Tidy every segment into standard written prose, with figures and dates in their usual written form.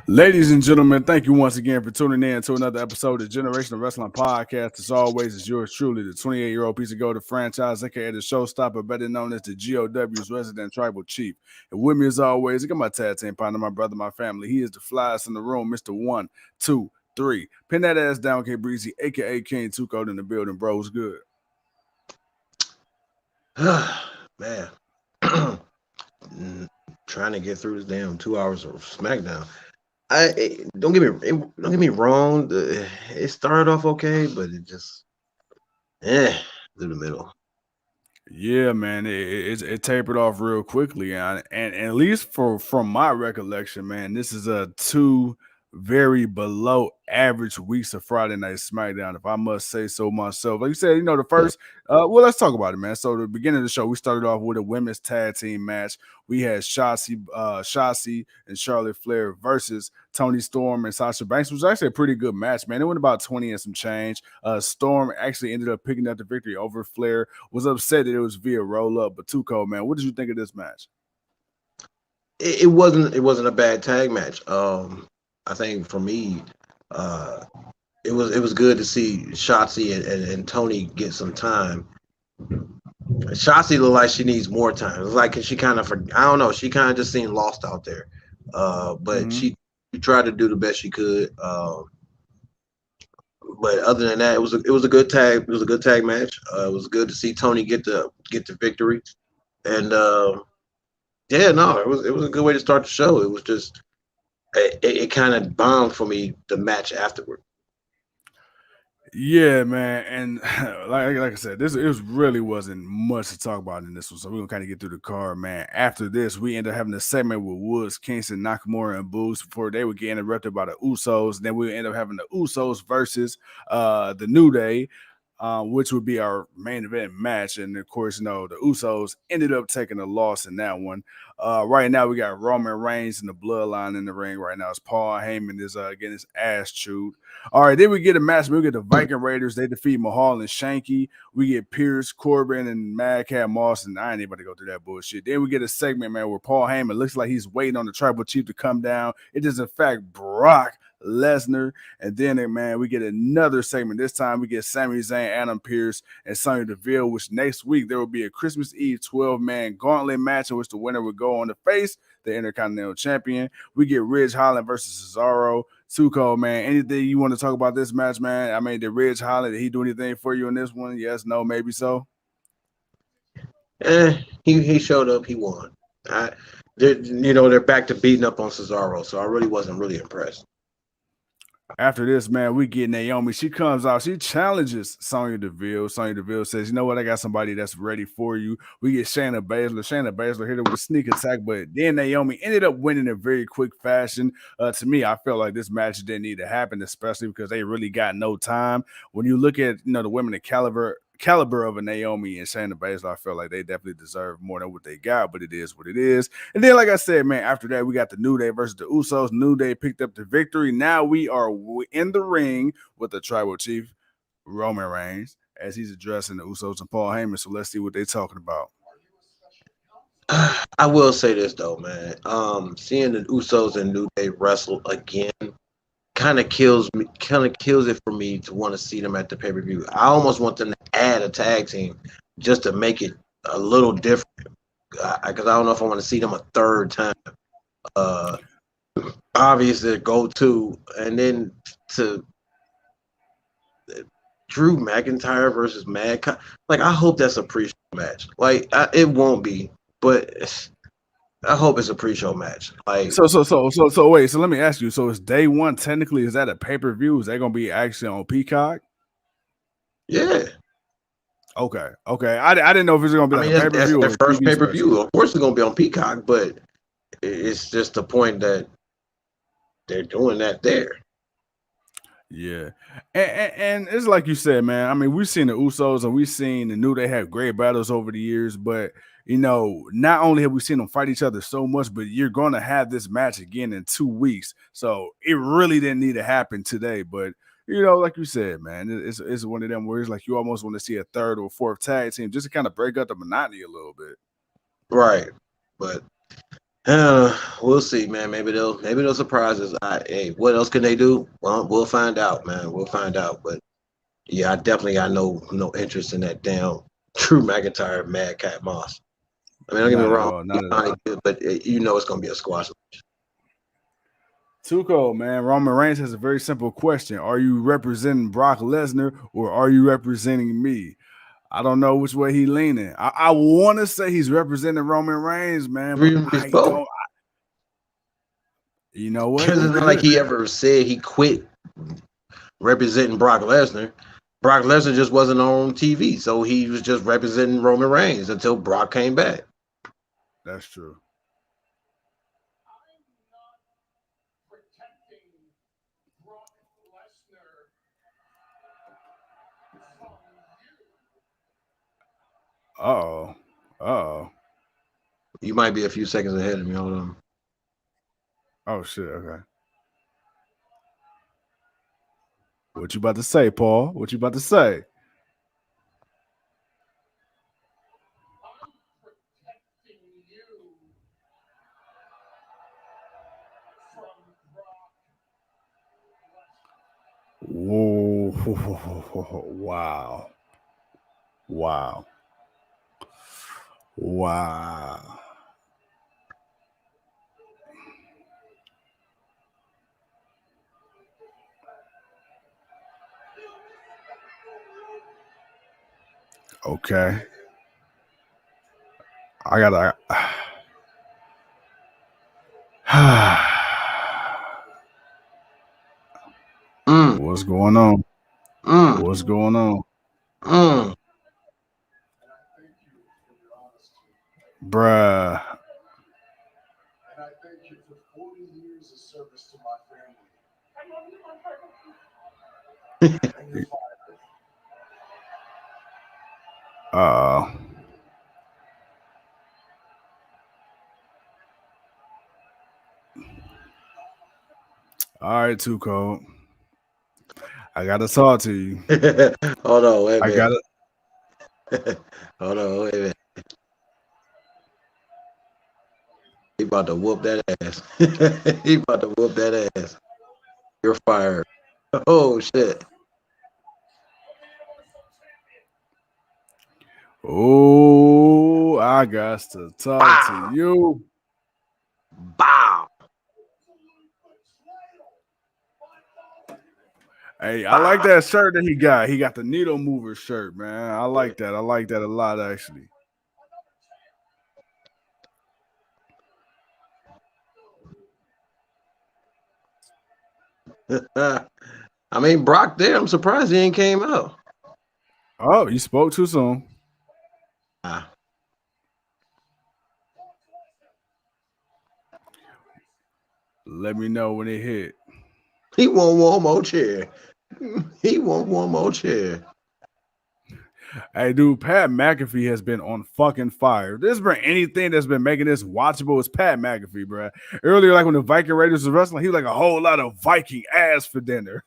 Ladies and gentlemen, thank you once again for tuning in to another episode of Generational Wrestling Podcast. As always, it's yours truly, the 28-year-old piece of gold of franchise, aka the showstopper, better known as the GOW's resident tribal chief. And with me, as always, I got my tag team partner, my brother, my family. He is the flyest in the room, Mr. 1, 2, 3. Pin that ass down, K Breezy, aka King Tuco in the building, bro. What's good? Man, trying to get through this damn 2 hours of SmackDown. Don't get me wrong. It started off okay, but it just through the middle. Yeah, man, it tapered off real quickly, and at least from my recollection, man, this is a two very below average weeks of Friday Night SmackDown, if I must say so myself. Like you said, the first, well, let's talk about it, man. So the beginning of the show, we started off with a women's tag team match. We had Shotzi and Charlotte Flair versus Toni Storm and Sasha Banks, which was actually a pretty good match, man. It went about 20 and some change. Storm actually ended up picking up the victory over Flair. Was upset that it was via roll up, but Tuco, man, what did you think of this match? It wasn't a bad tag match. I think for me, it was good to see Shotzi and Tony get some time. Shotzi looked like she needs more time. It's like she kind of, I don't know, she kind of just seemed lost out there. But she tried to do the best she could. But other than that, it was a good tag. It was a good tag match. It was good to see Tony get the victory. And yeah, no, it was a good way to start the show. It was just it kind of bombed for me the match afterward. Yeah, man, and like I said, it really wasn't much to talk about in this one, so we're gonna kind of get through the card, man. After this, we ended up having a segment with Woods, Kingston, Nakamura, and Boost before they would get interrupted by the Usos. Then we end up having the Usos versus the New Day, which would be our main event match. And of course, the Usos ended up taking a loss in that one. Right now, we got Roman Reigns and the Bloodline in the ring. Right now, it's Paul Heyman is getting his ass chewed. All right, then we get a match. We get the Viking Raiders. They defeat Mahal and Shanky. We get Pierce, Corbin, and Madcap Moss. And I ain't able to go through that bullshit. Then we get a segment, man, where Paul Heyman looks like he's waiting on the Tribal Chief to come down. It is, in fact, Brock Lesnar. And then, man, we get another segment. This time we get Sami Zayn, Adam Pearce, and Sonya Deville, which next week there will be a Christmas Eve 12-man gauntlet match in which the winner would go on to face the Intercontinental Champion. We get Ridge Holland versus Cesaro. Tuco, man, anything you want to talk about this match, man? I mean, did Ridge Holland, did he do anything for you in this one? Yes, no, maybe so? He showed up. He won. They're back to beating up on Cesaro, so I really wasn't really impressed. After this, man, we get Naomi. She comes out. She challenges Sonya Deville. Sonya Deville says, you know what? I got somebody that's ready for you. We get Shayna Baszler. Shayna Baszler hit her with a sneak attack, but then Naomi ended up winning in very quick fashion. To me, I felt like this match didn't need to happen, especially because they really got no time. When you look at, the women of caliber of a Naomi and Shayna Baszler, I feel like they definitely deserve more than what they got, but it is what it is. And then, like I said, man, after that, we got the New Day versus the Usos. New Day picked up the victory. Now we are in the ring with the Tribal Chief, Roman Reigns, as he's addressing the Usos and Paul Heyman. So let's see what they're talking about. I will say this though, man. Seeing the Usos and New Day wrestle again kind of kills it for me to want to see them at the pay-per-view. I almost want them to add a tag team just to make it a little different, because I don't know if I want to see them a third time. Obviously go to, and then to Drew McIntyre versus like, I hope that's a pre-show match. Like, it won't be, but I hope it's a pre-show match. Like, so wait. So let me ask you. So it's day one. Technically, is that a pay-per-view? Is that going to be actually on Peacock? yeah. Okay. I didn't know if it was going to be like a that's pay-per-view or their a first TV pay-per-view. special. Of course, it's gonna be on Peacock, but it's just the point that they're doing that there. Yeah, and it's like you said, man. I mean, we've seen the Usos and we've seen the New Day have great battles over the years, but not only have we seen them fight each other so much, but you're going to have this match again in 2 weeks. So it really didn't need to happen today. But like you said, man, it's one of them where it's like you almost want to see a third or fourth tag team just to kind of break up the monotony a little bit. Right. But We'll see, man. Maybe they'll surprise us. Hey, what else can they do? Well, we'll find out, man. We'll find out. But yeah, I definitely got no interest in that damn Drew McIntyre Mad Cat Moss. I mean, don't get me Not at wrong, all. Not at all. good, but it's gonna be a squash match. Tuco, man, Roman Reigns has a very simple question. Are you representing Brock Lesnar or are you representing me? I don't know which way he's leaning. I want to say he's representing Roman Reigns, man, but I don't. You know what? It's not like he ever said he quit representing Brock Lesnar. Brock Lesnar just wasn't on TV, so he was just representing Roman Reigns until Brock came back. That's true. Uh-oh. You might be a few seconds ahead of me. Hold on. Oh, shit. Okay. What you about to say, Paul? What you about to say? Whoa. Wow. Okay. I gotta. What's going on? What's going on? Bruh. And I thank you for 40 years of service to my family. And your father. All right, Tuco. I gotta talk to you. Hold on, wait a minute. I gotta. Hold on, wait a minute. He about to whoop that ass. He about to whoop that ass. You're fired. Oh shit. Oh, I got to talk to you. Bow. Hey, I like that shirt that he got. He got the needle mover shirt, man. I like that. I like that a lot, actually. I mean, Brock there. I'm surprised he ain't came out. Oh, you spoke too soon. Let me know when it hit. He want one more chair. He want one more chair. Hey, dude, Pat McAfee has been on fucking fire. If there's been anything that's been making this watchable, it's Pat McAfee, bro. Earlier, like when the Viking Raiders was wrestling, he was like a whole lot of Viking ass for dinner.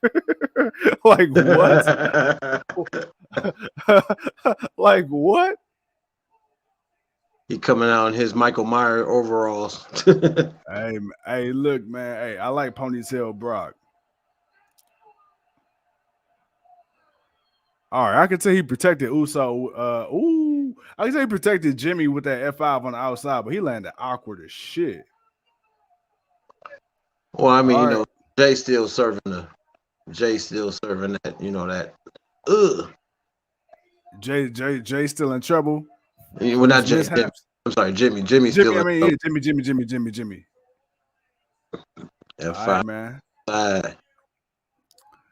Like, what? Like, what? He coming out in his Michael Myers overalls. Hey, look, man. Hey, I like Ponytail Brock. All right, I can tell he protected Uso. I can tell he protected Jimmy with that F5 on the outside, but he landed awkward as shit. Well, I mean, Jay still serving that, that. Jay still in trouble. Well, not Jay. I'm sorry, Jimmy. Jimmy still. Jimmy. F5, right, man.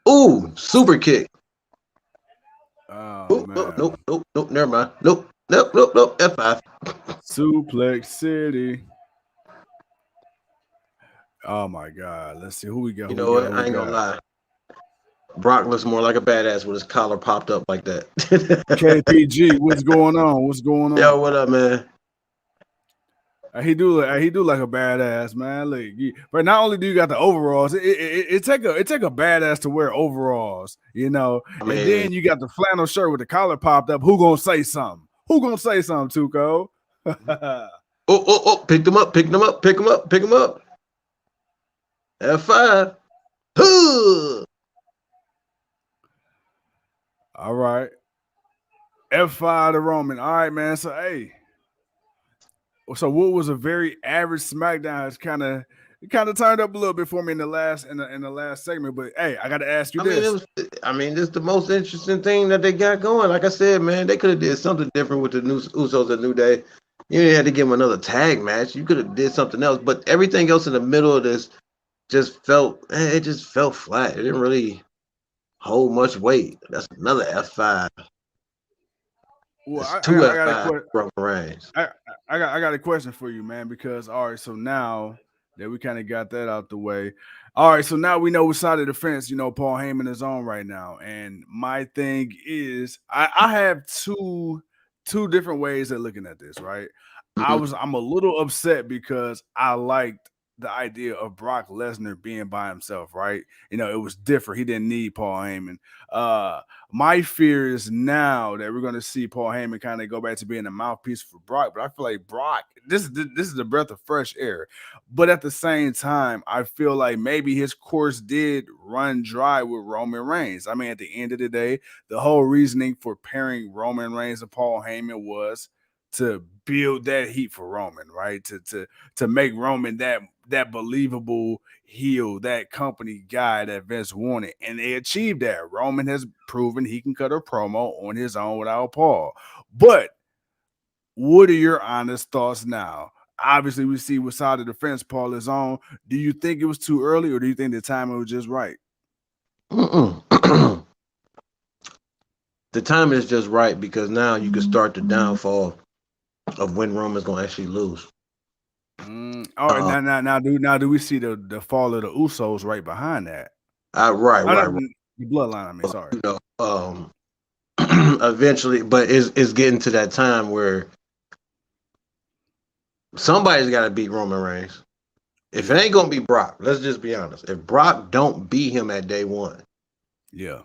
Ooh, super kick. Oh, man. Nope. Never mind. Nope. F5. Suplex City. Oh my God. Let's see who we got. You know what? I ain't gonna lie. Brock looks more like a badass with his collar popped up like that. KPG, what's going on? Yo, what up, man? He do like a badass, man. Like, but not only do you got the overalls, it take a badass to wear overalls, and then you got the flannel shirt with the collar popped up. Who gonna say something? Tuco? Oh, picked him up, pick him up. F5. Huh. All right. F5 to Roman. All right, man. So hey. So what was a very average SmackDown has kind of turned up a little bit for me in the last segment. But hey, I got to ask you this. This is the most interesting thing that they got going. Like I said, man, they could have did something different with the new Usos and New Day. You didn't have to give them another tag match. You could have did something else. But everything else in the middle of this just felt flat. It didn't really hold much weight. That's another F5. Well, That's two F5 Roman Reigns. I got a question for you, man, because all right, so now that we kind of got that out the way, all right, so now we know which side of the fence, Paul Heyman is on right now. And my thing is I have two different ways of looking at this, right? Mm-hmm. I'm a little upset because I liked the idea of Brock Lesnar being by himself, right? It was different. He didn't need Paul Heyman. My fear is now that we're going to see Paul Heyman kind of go back to being a mouthpiece for Brock, but I feel like Brock, this is a breath of fresh air. But at the same time, I feel like maybe his course did run dry with Roman Reigns. I mean, at the end of the day, the whole reasoning for pairing Roman Reigns and Paul Heyman was to build that heat for Roman, right? To make Roman that believable heel, that company guy that Vince wanted. And they achieved that. Roman has proven he can cut a promo on his own without Paul. But what are your honest thoughts now? Obviously, we see what side of the fence Paul is on. Do you think it was too early, or do you think the timing was just right? The timing is just right because now you can start the downfall of when Roman's going to actually lose. All right, now do we see the fall of the Usos right behind that? Right. The bloodline. I mean, sorry. Eventually, but it's getting to that time where somebody's got to beat Roman Reigns. If it ain't gonna be Brock, let's just be honest. If Brock don't beat him at day one, it's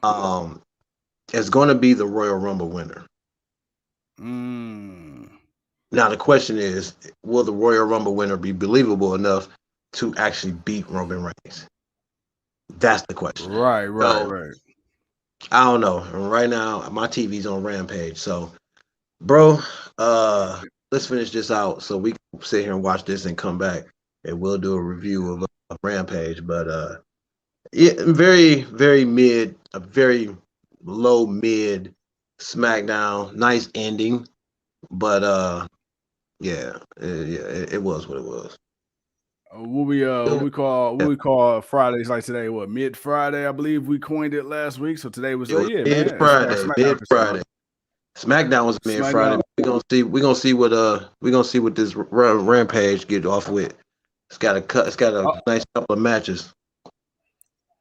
gonna be the Royal Rumble winner. Now the question is, will the Royal Rumble winner be believable enough to actually beat Roman Reigns? That's the question. Right. I don't know. Right now, my TV's on Rampage. So, bro, let's finish this out so we can sit here and watch this and come back and we'll do a review of Rampage. But very, very mid, a very low mid SmackDown. Nice ending, but it was what it was. What we call Fridays like today? What, mid Friday? I believe we coined it last week. So today was mid Friday. SmackDown was mid Friday. We're gonna see what this Rampage get off with. It's got a nice couple of matches.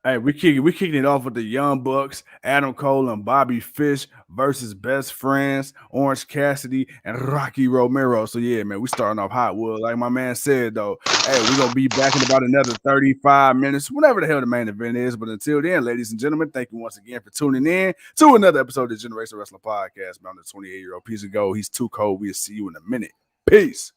Hey, we kicking it off with the Young Bucks, Adam Cole and Bobby Fish versus Best Friends, Orange Cassidy and Rocky Romero. So yeah, man, we starting off hot. Well, like my man said though, hey, we're gonna be back in about another 35 minutes, whatever the hell the main event is. But until then, ladies and gentlemen, thank you once again for tuning in to another episode of the Generation Wrestling Podcast. I'm the 28-year-old piece of gold. He's too cold. We'll see you in a minute. Peace.